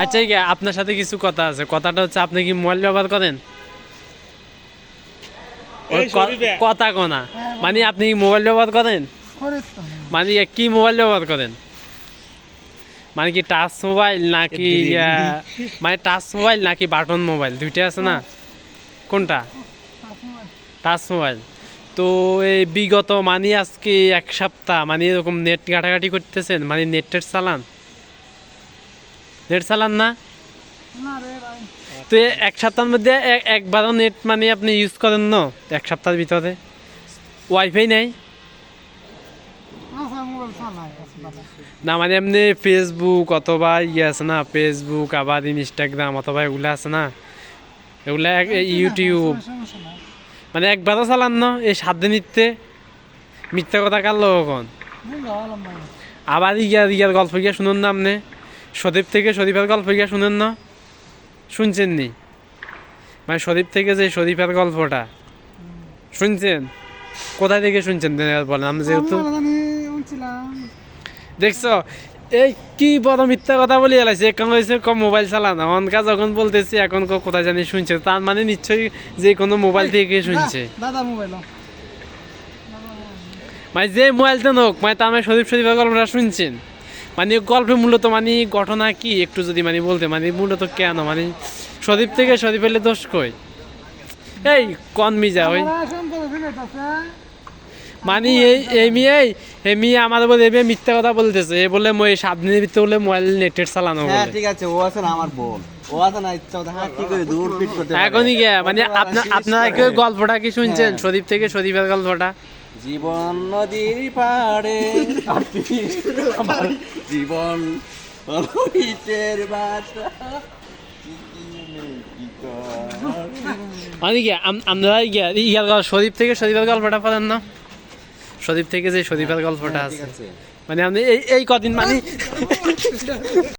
আচ্ছা ঠিক আছে, আপনার সাথে কিছু কথা আছে। কথাটা হচ্ছে, আপনি কি মোবাইল ব্যবহার করেন? কথা কোনা, মানে আপনি কি মোবাইল ব্যবহার করেন? মানে কি মোবাইল ব্যবহার করেন? মানে কি টাচ মোবাইল নাকি মানে টাচ মোবাইল নাকি বাটন মোবাইল, দুইটা আছে না? কোনটা? Touch mobile. তো এই বিগত মানে আজকে এক সপ্তাহ মানে এরকম নেট ঘাটাঘাটি করতেছেন, মানে নেটের চালান, নেট চালান না? তো এক সপ্তাহের মধ্যে একবারও নেট মানে আপনি ইউজ করেন না? এক সপ্তাহের ভিতরে ওয়াইফাই নেই না? মানে এমনি ফেসবুক অথবা ইয়ে আছে না, ফেসবুক আবার ইনস্টাগ্রাম অথবা এগুলো আছে না, এগুলা ইউটিউব, মানে একবারও চালান না এই 7 দিন ইতে? মিথ্যা কথা কার লোকন? আবার ইয়ার গল্প গিয়া শুনুন না আপনি, সদীপ থেকে সদীপের গল্প গিয়া শুনেন না? শুনছেন নি? মানে সদীপ থেকে যে সদীপের গল্পটা শুনছেন? কোথায় থেকে শুনছেন বলেন? আমি যেহেতু দেখছো এই কি বড় মিথ্যা কথা বলে এলাইছে, এখন হয়েছে কম মোবাইল চালানো, অনকা যখন বলতেছি এখন কোথায় জানি শুনছে, তার মানে নিশ্চয়ই যে কোনো মোবাইল থেকে শুনছে। মানে যে মোবাইলটা নোক, মানে তার মানে সদীপ সদীপের গল্পটা শুনছেন। মানে গল্পে মূলত মানে ঘটনা কি একটু যদি মানে বলতে, মানে মূলত কেন মানে সদীপ থেকে সদীপ এলে দোষ কই? এই কন মিজা ওই মানে এই মেয়ে আমার বলে এ মিথ্যা কথা বলতেছে, এ বলে মই 7 দিনের ভিতরে বলে মোবাইল নেটের চালানো বলে। হ্যাঁ ঠিক আছে, ও আছে না আমার বোন, ও আছে না ইচ্ছা মতো হ্যাঁ কি করে দূর ফিট করতে পারে। এখনই গে মানে আপনারা কি ওই গল্পটা কি শুনছেন? সদীপ থেকে সদীপের গল্পটা। জীবন নদীর পাড়ে আমার জীবন ইটের বাসা। মানে কি আপনারা ইয়ার সদীপ থেকে সদীপের গল্পটা পারেন না? সদীপ থেকে যে সদীপের গল্পটা আছে, মানে আপনি এই কদিন মানে